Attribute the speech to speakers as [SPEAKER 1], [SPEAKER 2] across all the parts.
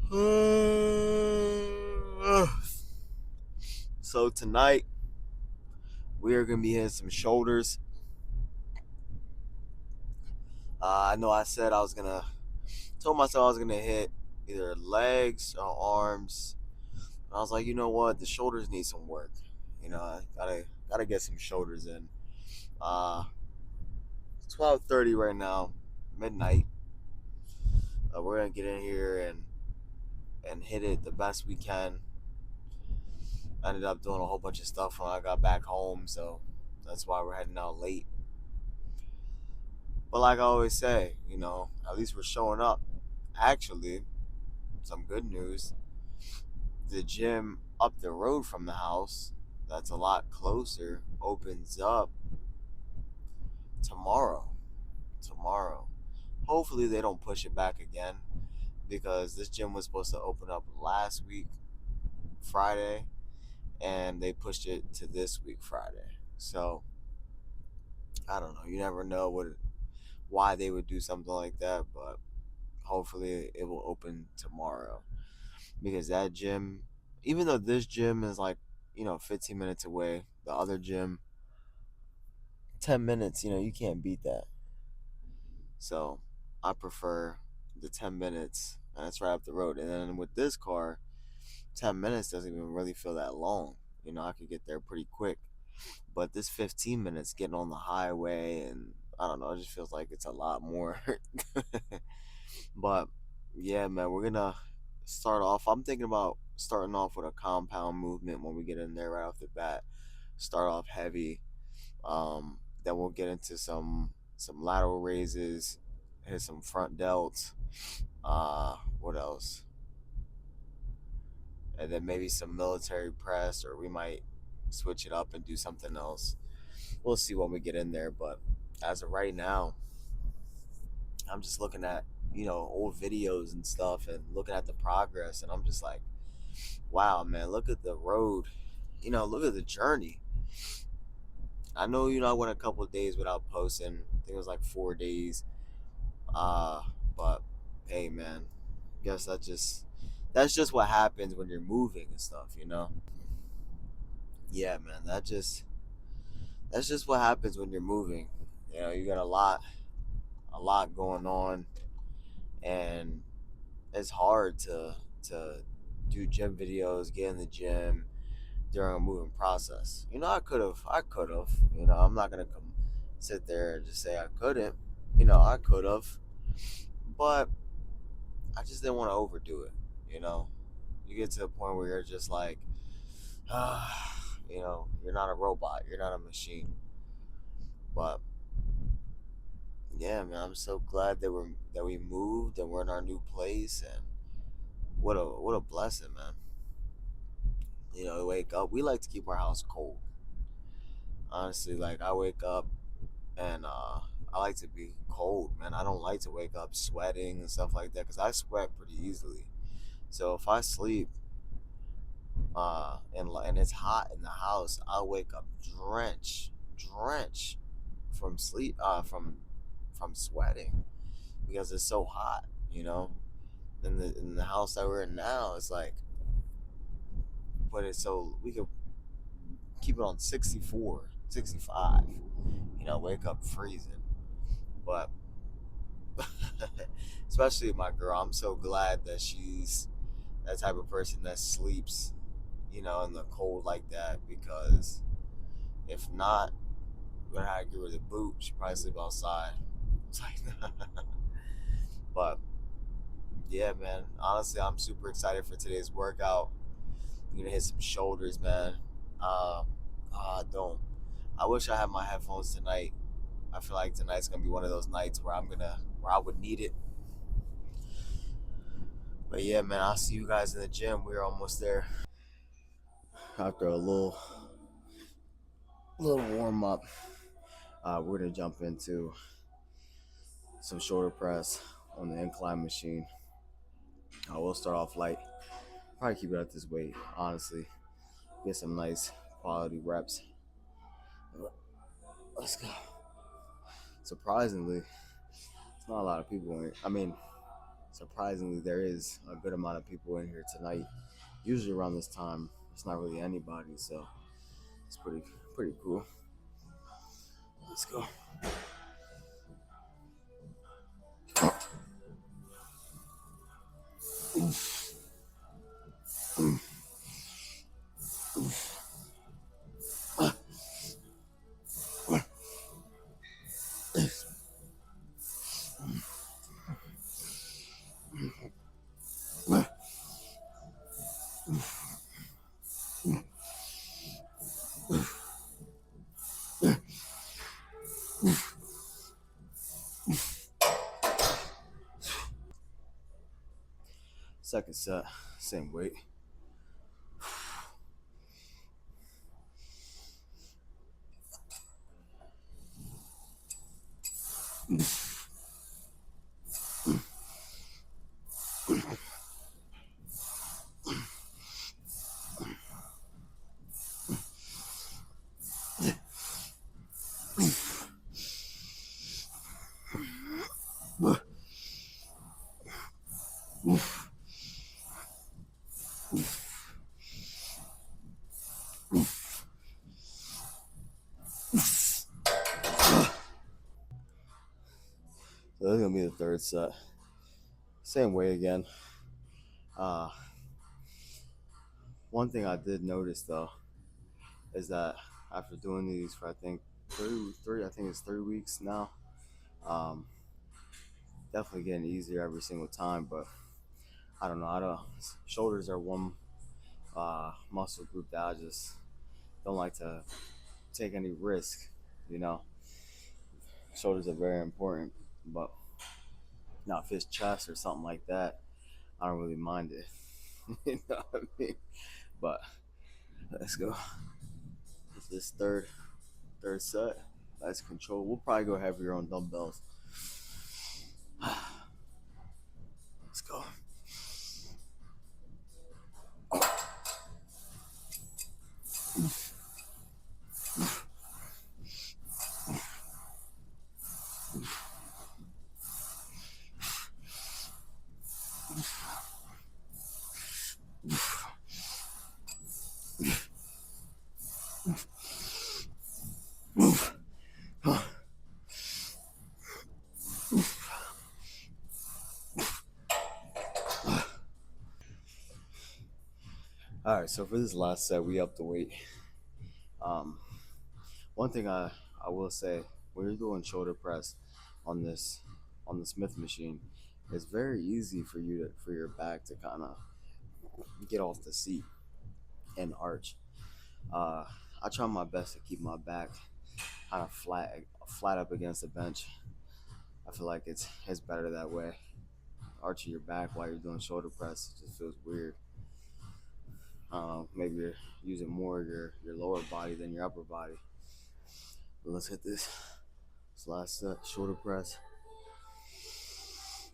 [SPEAKER 1] So tonight we are gonna be hitting some shoulders. I know I said I was gonna told myself I was gonna hit either legs or arms. And I was like, you know what, the shoulders need some work. I gotta get some shoulders in. Uh, 12:30 right now, midnight. We're gonna get in here and hit it the best we can. I ended up doing a whole bunch of stuff when I got back home, so that's why we're heading out late. But like I always say, at least we're showing up. Actually, some good news. The gym up the road from the house, that's a lot closer, opens up tomorrow. Tomorrow. Hopefully they don't push it back again because this gym was supposed to open up last week, Friday, and they pushed it to this week, Friday. So I don't know. You never know why they would do something like that, but hopefully it will open tomorrow because that gym, even though this gym is like 15 minutes away, the other gym 10 minutes, you can't beat that. So I prefer the 10 minutes, and it's right up the road. And then with this car, 10 minutes doesn't even really feel that long. I could get there pretty quick. But this 15 minutes getting on the highway, and I don't know, it just feels like it's a lot more. But yeah, man, we're gonna start off. I'm thinking about starting off with a compound movement when we get in there right off the bat. Start off heavy. Then we'll get into some lateral raises, hit some front delts. What else? And then maybe some military press, or we might switch it up and do something else. We'll see when we get in there. But as of right now, I'm just looking at old videos and stuff and looking at the progress, and I'm just like, wow, man, look at the road. Look at the journey. I know I went a couple of days without posting. I think it was like 4 days. Uh, but hey, man, guess that's just what happens when you're moving and stuff. Yeah, man, that's just what happens when you're moving. You got a lot going on, and it's hard to do gym videos, get in the gym during a moving process. I could have. I'm not gonna come sit there and just say I couldn't. I could have, but I just didn't want to overdo it. You know, you get to a point where you're just like, you're not a robot, you're not a machine. But yeah, man, I'm so glad that we moved and we're in our new place, and what a blessing, man. We wake up. We like to keep our house cold. Honestly, like I wake up and I like to be cold, man. I don't like to wake up sweating and stuff like that because I sweat pretty easily. So if I sleep and it's hot in the house, I'll wake up drenched from sleep from sweating because it's so hot. In the house that we're in now, it's like put it so we could keep it on 64, 65. Wake up freezing, but especially my girl, I'm so glad that she's that type of person that sleeps, in the cold like that because if not, we're gonna have to give her the boot. She probably sleep outside. It's like, but yeah, man. Honestly, I'm super excited for today's workout. We're gonna hit some shoulders, man. Uh, I don't. I wish I had my headphones tonight. I feel like tonight's gonna be one of those nights where I would need it. But yeah, man, I'll see you guys in the gym. We're almost there. After a little warm up, we're gonna jump into some shoulder press on the incline machine. I will start off light. Probably keep it at this weight, honestly. Get some nice quality reps. Let's go. Surprisingly, it's not a lot of people in it. I mean, surprisingly, there is a good amount of people in here tonight. Usually around this time, it's not really anybody, so it's pretty cool. Let's go. Second set, same weight. So this is gonna be the third set. Same way again. Uh, One thing I did notice though is that after doing these for I think I think it's 3 weeks now. Um, Definitely getting easier every single time, but I don't know. I don't. Shoulders are one muscle group that I just don't like to take any risk. You know, shoulders are very important, but now if it's chest or something like that, I don't really mind it. You know what I mean? But let's go. This third set. Nice control. We'll probably go heavier on dumbbells. Let's go. All right, so for this last set, we upped the weight. Um, One thing I will say, when you're doing shoulder press on this Smith machine, it's very easy for your back to kind of get off the seat and arch. Uh, I try my best to keep my back kind of flat up against the bench. I feel like it's better that way. Arching your back while you're doing shoulder press just feels weird. Maybe you're using more of your lower body than your upper body. But let's hit this last set, shoulder press.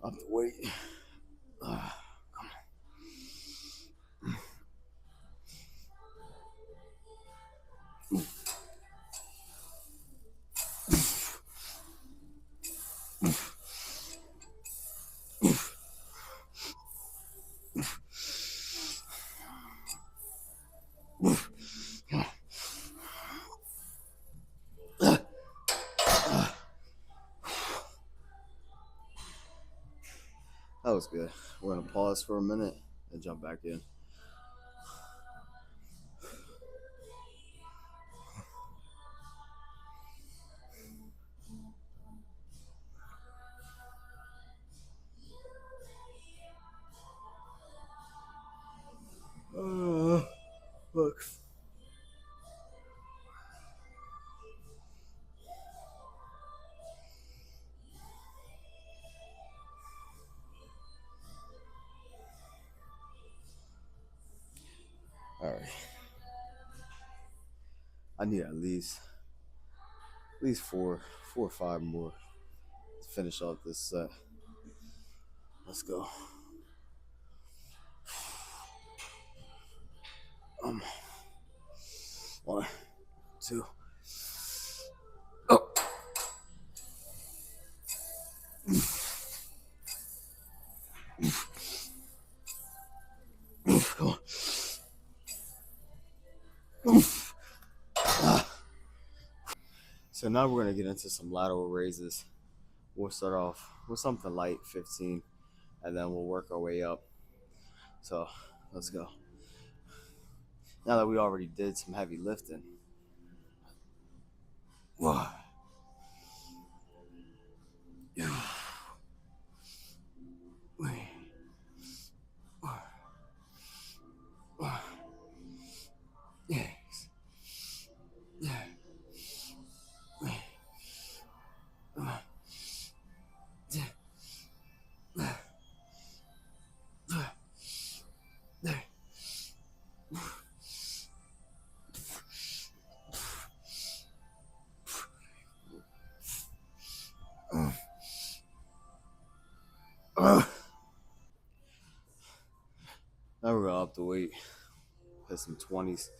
[SPEAKER 1] Up the weight. Come on. That was good. We're gonna pause for a minute and jump back in. Look. All right. I need at least four or five more to finish off this set. Let's go. One, two. Oh. Come on. So now we're gonna get into some lateral raises. We'll start off with something light, 15, and then we'll work our way up. So let's go. Now that we already did some heavy lifting. Whoa. Now we're gonna up the weight. Hit some 20s.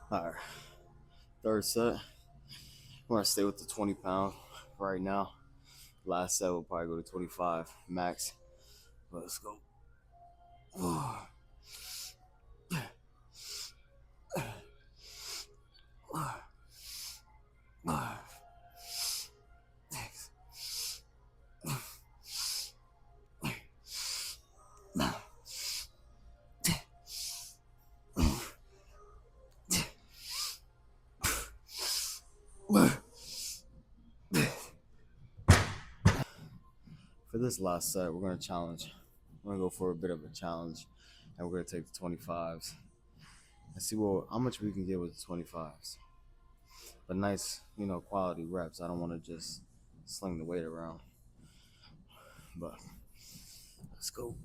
[SPEAKER 1] All right, third set. We're gonna stay with the 20 pound right now. Last set will probably go to 25 max. Let's go. For this last set, we're gonna challenge. We're gonna go for a bit of a challenge, and we're gonna take the 25s and see how much we can get with the 25s. But nice, quality reps. I don't want to just sling the weight around. But let's go.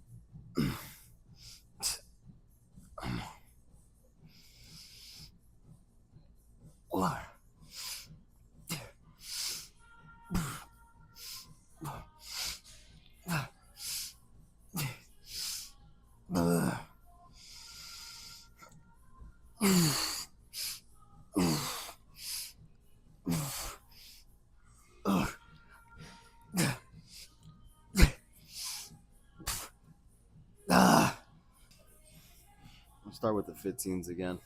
[SPEAKER 1] I'll start with the 15s again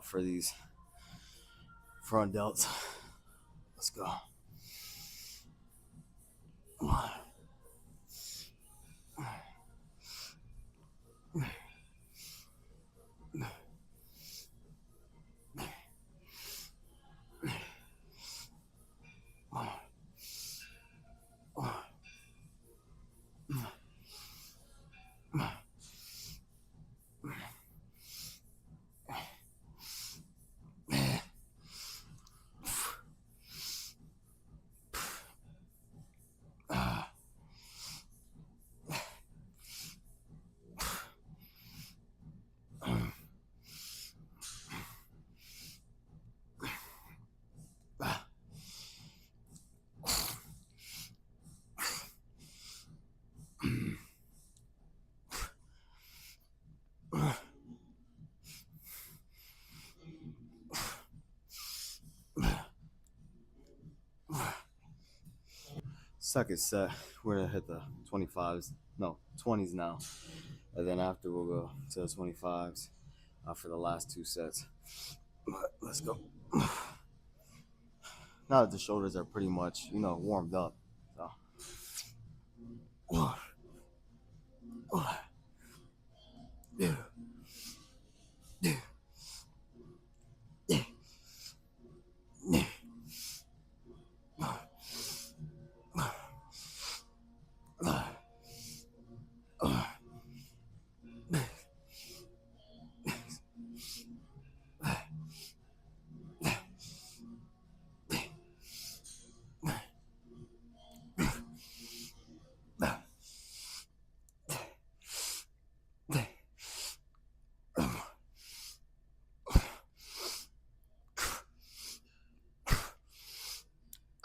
[SPEAKER 1] for these front delts. Let's go. Second set, we're gonna hit the 25s, no, 20s now, and then after we'll go to the 25s for the last two sets. But let's go. Now that the shoulders are pretty much, warmed up. So. Yeah. Yeah. Yeah. Yeah.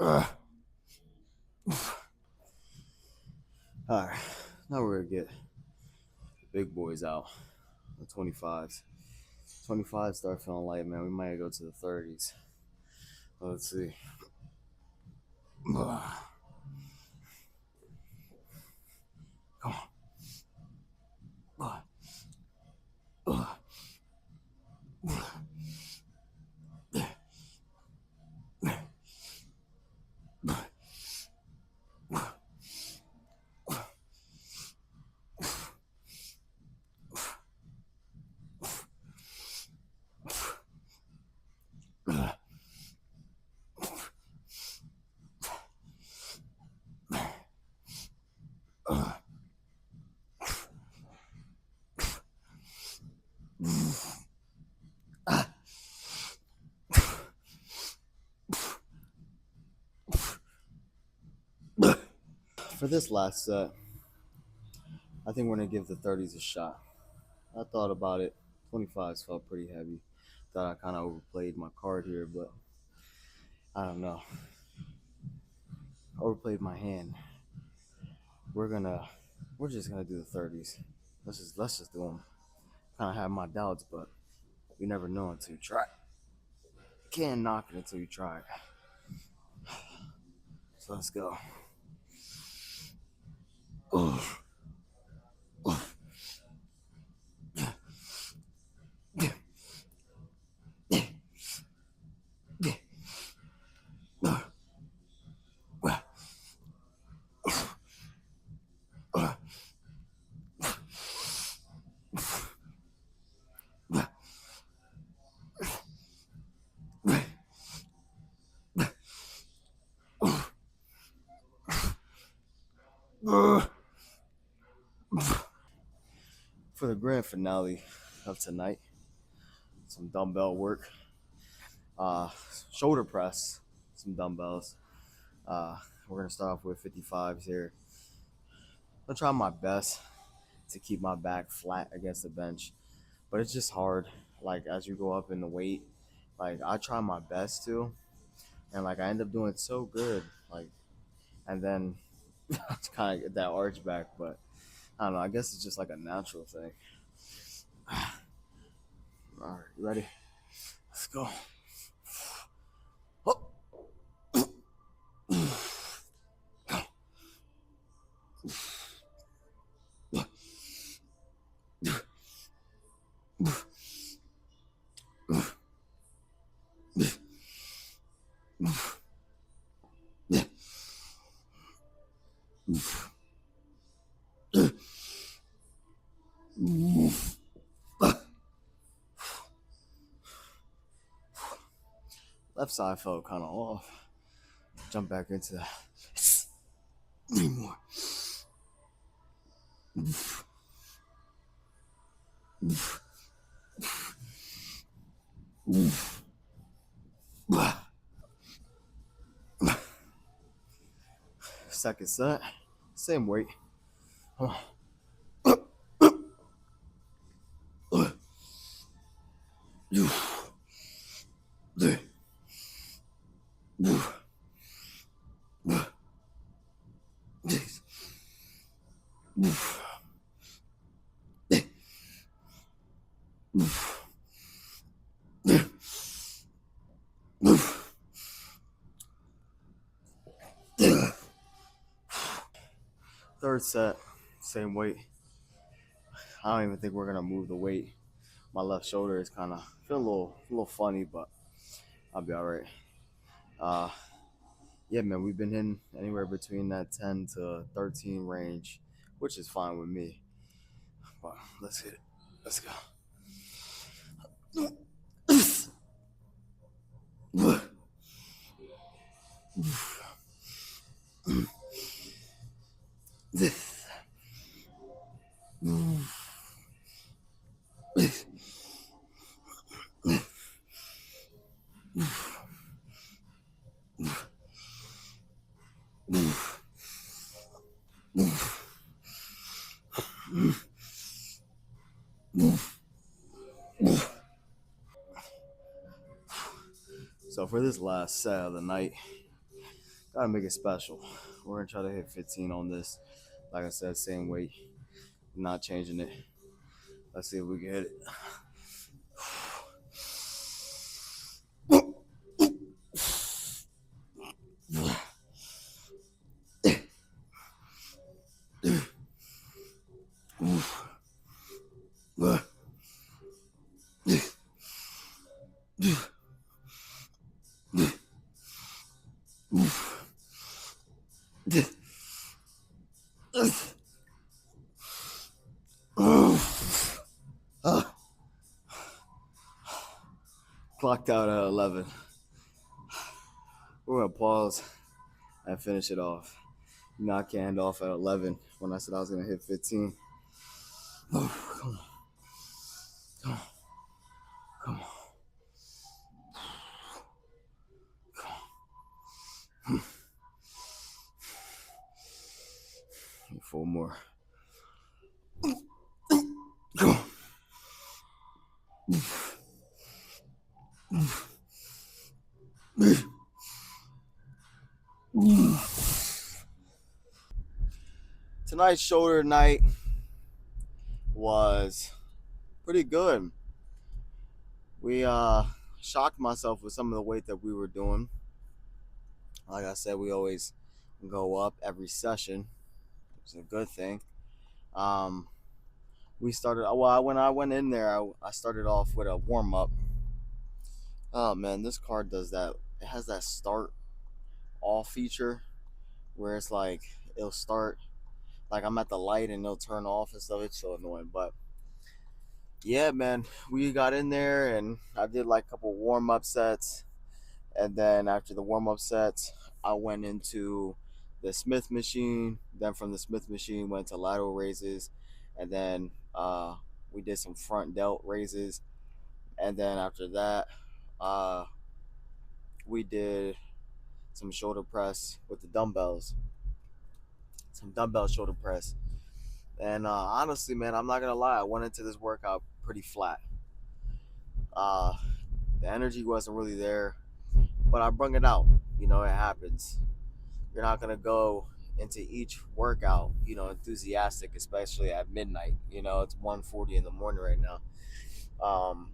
[SPEAKER 1] All right, now we're gonna get the big boys out. The 25s. 25s start feeling light, man. We might go to the 30s. Let's see. Come on. For this last set, I think we're gonna give the 30s a shot. I thought about it. 25s felt pretty heavy. Thought I kind of overplayed my card here, but I don't know. Overplayed my hand. We're just gonna do the 30s. Let's just do them. Kind of have my doubts, but you never know until you try. You can't knock it until you try it. So let's go. For the grand finale of tonight, some dumbbell work, shoulder press, some dumbbells. We're gonna start off with 55s here. I'll try my best to keep my back flat against the bench, but it's just hard. Like as you go up in the weight, like I try my best to, and like I end up doing so good, like, and then I kind of get that arch back, but I don't know. I guess it's just like a natural thing. All right, you ready? Let's go. Left side felt kind of off. Jump back into that. Three more. Second set, same weight. Third set, same weight. I don't even think we're gonna move the weight. My left shoulder is kind of feeling a little funny, but I'll be all right. Uh, yeah, man, we've been hitting anywhere between that 10 to 13 range, which is fine with me. But let's hit it. Let's go. So for this last set of the night, Gotta make it special. We're gonna try to hit 15 on this. Like I said, same weight, not changing it. Let's see if we can hit it. Clocked out at 11. We're gonna pause and finish it off. Knock your hand off at 11 when I said I was gonna hit 15. Oh, come on, come on, come on. 4 more. Come on. Tonight's shoulder night was pretty good. We shocked myself with some of the weight that we were doing. Like I said, we always go up every session. It's a good thing. Um, we started well when I went in there. I started off with a warm up. Oh man, this card does that. It has that start all feature where it's like it'll start like I'm at the light and it'll turn off and stuff. It's so annoying, but yeah, man, we got in there and I did like a couple warm up sets, and then after the warm up sets, I went into the Smith machine. Then from the Smith machine, went to lateral raises, and then we did some front delt raises, and then after that, uh, we did some shoulder press with the dumbbells, some dumbbell shoulder press. And honestly, man, I'm not gonna lie, I went into this workout pretty flat. Uh, the energy wasn't really there, but I brung it out. You know, it happens. You're not gonna go into each workout, enthusiastic, especially at midnight. It's 1:40 in the morning right now. Um,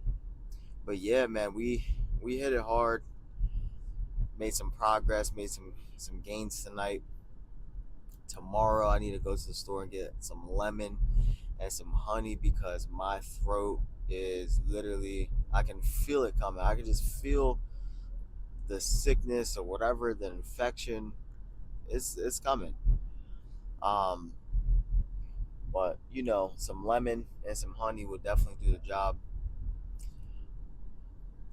[SPEAKER 1] but yeah, man, we hit it hard, made some progress, made some gains tonight. Tomorrow, I need to go to the store and get some lemon and some honey because my throat is literally, I can feel it coming. I can just feel the sickness or whatever, the infection. It's coming. Um, but some lemon and some honey would definitely do the job.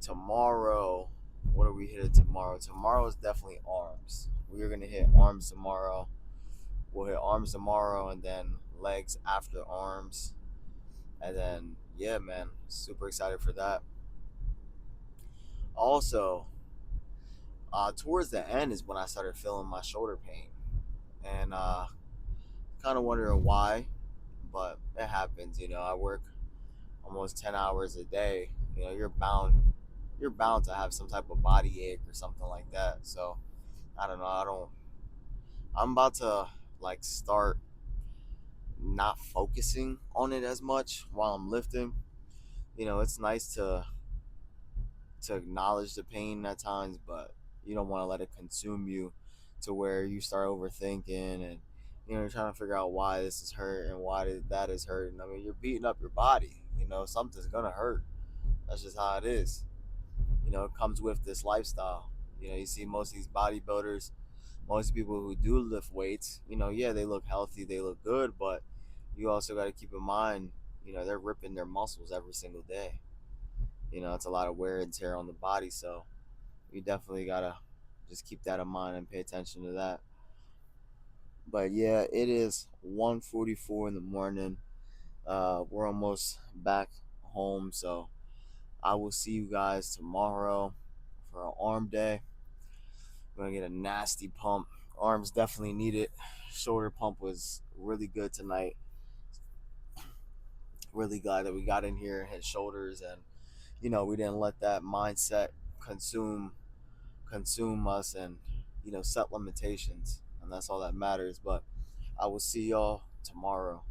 [SPEAKER 1] Tomorrow, what are we hitting tomorrow? Tomorrow is definitely arms. We are gonna hit arms tomorrow. We'll hit arms tomorrow and then legs after arms. And then yeah, man, super excited for that. Also, towards the end is when I started feeling my shoulder pain, and kind of wondering why, but it happens. I work almost 10 hours a day. You're bound to have some type of body ache or something like that. So I don't know. I'm about to like start not focusing on it as much while I'm lifting. It's nice to acknowledge the pain at times, but you don't want to let it consume you to where you start overthinking and you're trying to figure out why this is hurt and why that is hurting. I mean, you're beating up your body. Something's gonna hurt. That's just how it is. It comes with this lifestyle. You see most of these bodybuilders, most people who do lift weights. Yeah, they look healthy, they look good, but you also got to keep in mind, they're ripping their muscles every single day. It's a lot of wear and tear on the body, so you definitely gotta just keep that in mind and pay attention to that. But yeah, it is 1:44 in the morning. We're almost back home, so I will see you guys tomorrow for our arm day. We're gonna get a nasty pump. Arms definitely need it. Shoulder pump was really good tonight. Really glad that we got in here and hit shoulders, and we didn't let that mindset consume us, and set limitations, and that's all that matters. But I will see y'all tomorrow.